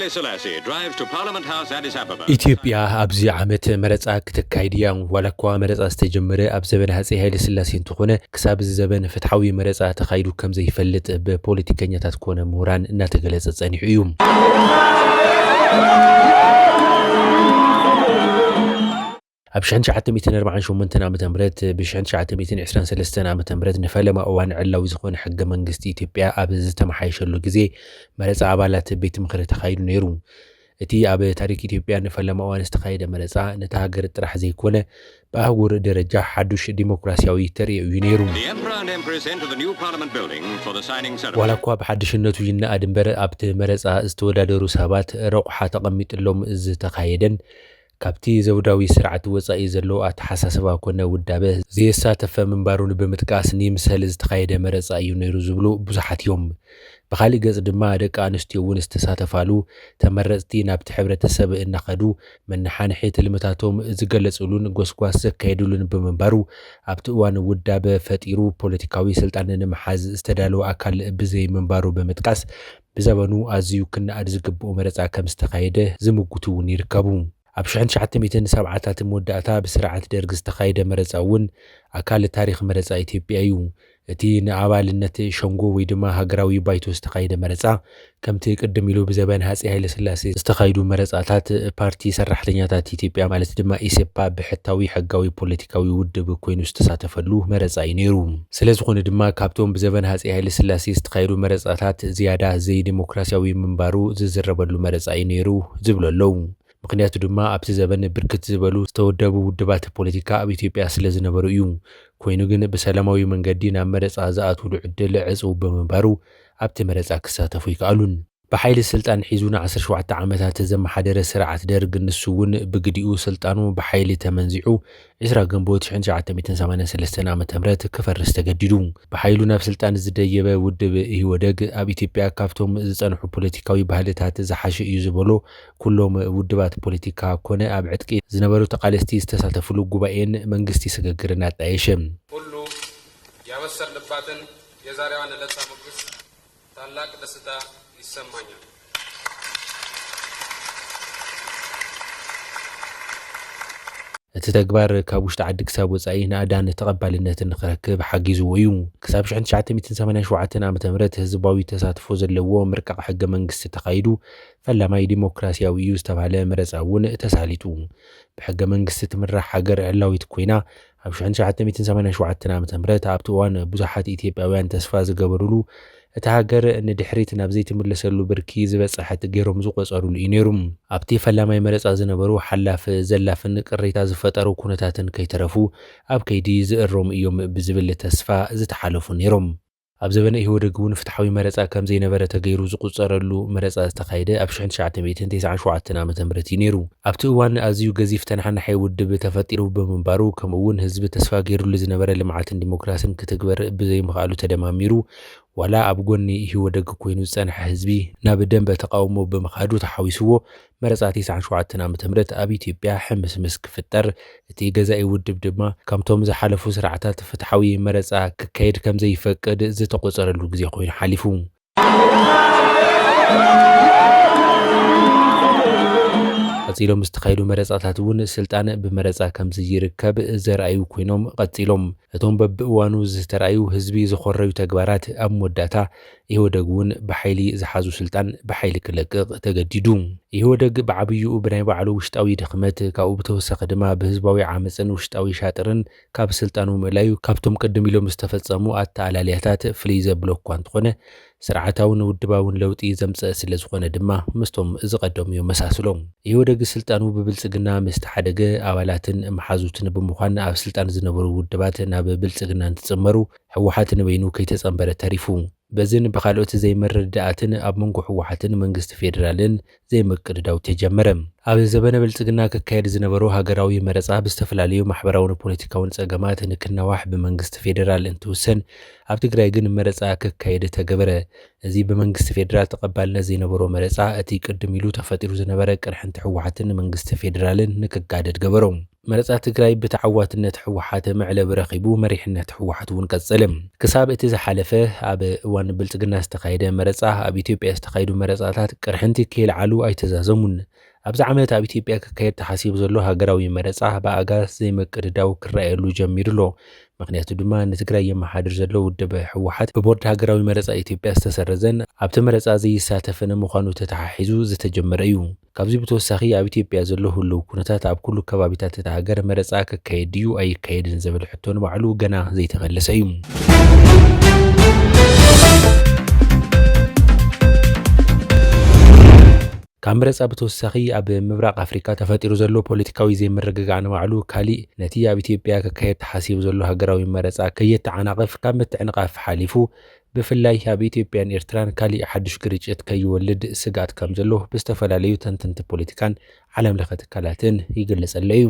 Haile Selassie drives to Parliament House Addis Ababa. ኢትዮጵያ ኣብዚ ዓመት መረፃ ክትካይድ እያ ዋላ እኳ መረፃ ዝተጀመረ ኣብ ዘበን ሃፀይ ሃይለ ስላሴ እንትኾነ ክሳብ እዚ ዘበን ፍትሓዊ መረፃ ተኻይዱ ከም ዘይፈልጥ ብፖለቲከኛታት ኮነ ምሁራን እናተገለጸ ጸኒሑ እዩ። ኣብ 1948 ዓመተ ምህረት ብ1923 ዓመተ ምህረት ንፈለማ እዋን ዕላዊ ዝኾነ ሕገ መንግስቲ ኢትዮጵያ ኣብ ዝተመሓየሸሉ ግዜ መረፃ ኣባላት ቤት ምክሪ ተኻይዱ ነይሩ። እቲ ኣብ ታሪክ ኢትዮጵያ ንፈለማ እዋን ዝተኻየደ መረፃ ነታ ሃገር ጥራሕ ዘይኮነ ብኣህጉር ደረጃ ሓዱሽ ዲሞክራሲያዊ ተርኢ እዩ ነይሩ። ዋላ እኳ ብሓድሽነቱ ይነኣድ እምበር ኣብቲ መረፃ ዝተወዳደሩ ሰባት ረቑሓ ተቐሚጥሎም ዝተኻየደን ካብቲ ዘውዳዊ ስርዓት ወፃኢ ዘሎ ኣተሓሳስባ ኮነ ውዳበ ዘየሳተፈ ምንባሩን ብምጥቃስ ንምሰል ዝተኻየደ መረፃ እዩ ነይሩ ዝብሉ ብዙሓት እዮም። ብኻሊእ ገጽ ድማ ደቂ ኣንስትዮ እውን ዝተሳተፋሉ ተመረፅቲ ናብቲ ሕብረተሰብ እናኸዱ መናሓንሒ ትልምታቶም ዝገለጽሉን ጎስጓስ ዘካየድሉን ብምንባሩ ኣብቲ እዋን ውዳበ ፈጢሩ ፖለቲካዊ ስልጣን ንምሓዝ ዝተዳለወ ኣካል ብዘይ ምንባሩ ብምጥቃስ ብዘበኑ ኣዝዩ ክነኣድ ዝግብኦ መረፃ ከም ዝተኻየደ ዝምጉቱ እውን ይርከቡ። ኣብ 1970ታት መወዳእታ ብስርዓት ደርጊ ዝተኻየደ መረፃ እውን ኣካል ታሪክ መረፃ ኢትዮጵያ እዩ። እቲ ንኣባልነት ሸንጎ ወይ ድማ ሃገራዊ ባይቶ ዝተኻየደ መረፃ ከምቲ ቅድም ኢሉ ብዘበን ሃፀይ ሃይለ ስላሴ ዝተኻየዱ መረፃታት ፓርቲ ሰራሕተኛታት ኢትዮጵያ ማለት ድማ ኢሴፓ ብሕታዊ ሕጋዊ ፖለቲካዊ ውድብ ኮይኑ ዝተሳተፈሉ መረፃ እዩ ነይሩ። ስለዝኾነ ድማ ካብቶም ብዘበን ሃፀይ ሃይለ ስላሴ ዝተኻየዱ መረፃታት ዝያዳ ዘይ ዲሞክራሲያዊ ምንባሩ ዝዝረበሉ መረፃ እዩ ነይሩ ዝብሉ ኣለዉ። ምክንያቱ ድማ ኣብቲ ዘበን ብርክት ዝበሉ ዝተወደቡ ውድባት ፖለቲካ ኣብ ኢትዮጵያ ስለ ዝነበሩ እዩ። ኮይኑ ግን ብሰላማዊ መንገዲ ናብ መረፃ ዝኣትውሉ ዕድል ዕፁው ብምንባሩ ኣብቲ መረፃ ክሳተፉ ይከኣሉን። ብሓይሊ ስልጣን ሒዙ ን17 ዓመታት ዘመሓደረ ስርዓት ደርግ ንሱ እውን ብግዲኡ ስልጣኑ ብሓይሊ ተመንዚዑ 20 ግንቦት 1983 ዓመተ ምህረት ክፈርስ ተገዲዱ። ብሓይሉ ናብ ስልጣን ዝደየበ ውድብ ኢህወደግ ኣብ ኢትዮጵያ ካብቶም ዝጸንሑ ፖለቲካዊ ባህልታት ዝሓሸ እዩ ዝበሎ ኩሎም ውድባት ፖለቲካ ኮነ ኣብ ዕጥቂ ዝነበሩ ተቃለስቲ ዝተሳተፍሉ ጉባኤን መንግስቲ ስግግርን ኣጣየሸ። ሁሉ ያበሰርንባትን የዛሬዋን ዕለት ሳመግስ ታላቅ ደስታ ይሰማኛል። እቲ ተግባር ካብ ውሽጢ ዓዲ ክሳብ ወፃኢ ንኣዳን ተቐባልነትን ንኽረክብ ሓጊዝዎ እዩ። ክሳብ 1987 ዓመተ ምህረት ህዝባዊ ተሳትፎ ዘለዎ ምርቃቕ ሕገ መንግስቲ ተኻይዱ ፈላማይ ዲሞክራሲያዊ እዩ ዝተባሃለ መረፃ እውን ተሳሊጡ። ብሕገ መንግስቲ ትምራሕ ሃገር ዕላዊት ኮይና ኣብ 1987 ዓመተ ምህረት ኣብቲ እዋን ብዙሓት ኢትዮጵያውያን ተስፋ ዝገበሩሉ እቲ ሃገር ንድሕሪት ናብ ዘይትምለሰሉ ብርኪ ዝበፅሐት ገይሮም ዝቆፀሩሉ እዩ ነይሩ። ኣብቲ ፈላማይ መረፃ ዝነበሩ ሓላፍ ዘላፍን ቅሬታ ዝፈጠሩ ኩነታትን ከይተረፉ ኣብ ከይዲ ዝእሮም እዮም ብዝብል ተስፋ ዝተሓለፉ ነይሮም። ኣብ ዘበነ ኢህወደግ እውን ፍትሓዊ መረፃ ከም ዘይነበረ ተገይሩ ዝቁፀረሉ መረፃ ዝተኻየደ ኣብ 1997 ዓመተ ምህረት እዩ ነይሩ። ኣብቲ እዋን ኣዝዩ ገዚፍ ተናሓናሓይ ውድብ ተፈጢሩ ብምንባሩ ከምኡ እውን ህዝቢ ተስፋ ገይሩሉ ዝነበረ ልምዓትን ዲሞክራሲን ክትግበር ብዘይምኽኣሉ ተደማሚሩ ዋላ ኣብ ጎኒ ኢህወደግ ኮይኑ ዝጸንሐ ህዝቢ ናብ ደንበ ተቃውሞ ብምኻዱ ተሓዊስዎ መረፃ 97 ዓመተ ምህረት ኣብ ኢትዮጵያ ሕምስምስ ክፍጠር እቲ ገዛኢ ውድብ ድማ ከምቶም ዝሓለፉ ስርዓታት ፍትሓዊ መረፃ ክካየድ ከም ዘይፈቅድ ዝተቆፀረሉ ግዜ ኮይኑ ሓሊፉ። ቀፂሎም ዝተኻየዱ መረፃታት እውን ስልጣን ብመረፃ ከም ዝይርከብ ዘርአዩ ኮይኖም ቀፂሎም እቶም በብእዋኑ ዝተረኣዩ ህዝቢ ዝኮረዩ ተግባራት ኣብ መወዳእታ ኢህወደግ እውን ብሓይሊ ዝሓዙ ስልጣን ብሓይሊ ክለቅቕ ተገዲዱ። ኢህወደግ ብዓብይኡ ብናይ ባዕሉ ውሽጣዊ ድኽመት ካብኡ ብተወሳኺ ድማ ብህዝባዊ ዓመፅን ውሽጣዊ ሻጥርን ካብ ስልጣኑ ምእላዩ ካብቶም ቅድም ኢሎም ዝተፈፀሙ ኣተኣላልያታት ፍልይ ዘብሎ እኳ እንተኾነ ስርዓታውን ውድባውን ለውጢ ዘምፅእ ስለ ዝኾነ ድማ ምስቶም ዝቐደሙ መሳስሎም ኢህወደግ ስልጣኑ ብብልጽግና ምስ ተሓደገ ኣባላትን መሓዙትን ብምዃን ኣብ ስልጣን ዝነበሩ ውድባት ናብ ብልጽግና እንትጽመሩ ሕወሓት ንበይኑ ከይተጸንበረ ተሪፉ። በዝን ብኻልኦት ዘይመረዳእትን ኣብ መንጎ ሕወሓትን መንግስቲ ፌደራልን ዘይምቅድዳው ተጀመረ። ኣብ ዘበነ ብልጽግና ክካየድ ዝነበሩ ሃገራዊ መረጻ ብዝተፈላለዩ ማሕበራውን ፖለቲካውን ጸገማት ንክነዋሕ ብመንግስቲ ፌደራል እንትውሰን ኣብ ትግራይ ግን መረጻ ክካየድ ተገበረ። እዚ ብመንግስቲ ፌደራል ተቐባልነት ዘይነበሮ መረጻ እቲ ቅድም ኢሉ ተፈጢሩ ዝነበረ ቅርሕንቲ ሕወሓትን መንግስቲ ፌደራልን ንክጋደድ ገበሮም። መረጻ ትግራይ ብተዓዋትነት ሕወሓት መዕለብ ረኺቡ መሪሕነት ሕወሓት እውን ቀጸለ። ክሳብ እቲ ዝሓለፈ ኣብ እዋን ብልጽግና ዝተኻየደ መረጻ ኣብ ኢትዮጵያ ዝተኻየዱ መረጻታት ቅርሕንቲ ከይለዓሉ ኣይተዛዘሙን። ኣብዚ ዓመት ኣብ ኢትዮጵያ ክካየድ ተሓሲቡ ዘሎ ሃገራዊ መረጻ ብኣጋዝ ዘይመቅድዳው ክረኣየሉ ጀሚሩሎ። ምክንያቱ ድማ ንትግራይ የመሓድር ዘሎ ውድብ ሕወሓት ብቦርድ ሃገራዊ መረጻ ኢትዮጵያ ዝተሰረዘን ኣብቲ መረጻ ዘይሳተፈን ምዃኑ ተተሓሒዙ ዝተጀመረ እዩ። ካብዚ ብተወሳኺ ኣብ ኢትዮጵያ ዘሎ ህልው ኩነታት ኣብ ኩሉ ከባቢታት እቲ ሃገር መረጻ ክካየድ ድዩ ኣይካየድን ዝብል ሕቶ ንባዕሉ ገና ዘይተመለሰ እዩ። ካብ መረጻ ብተወሳኺ ኣብ ምብራቕ ኣፍሪካ ተፈጢሩ ዘሎ ፖለቲካዊ ዘይምርግጋዕ ንባዕሉ ካሊእ ነቲ ኣብ ኢትዮጵያ ክካየድ ተሓሲቡ ዘሎ ሃገራዊ መረጻ ከየተዓናቕፍ ካብ ምትዕንቓፍ ሓሊፉ ብፍላይ ኣብ ኢትዮጵያን ኤርትራን ካሊእ ሓድሽ ግርጭት ከይወልድ ስጋት ከም ዘሎ ብዝተፈላለዩ ተንተንቲ ፖለቲካን ዓለም ለኸ ትካላትን ይግለጸለ እዩ።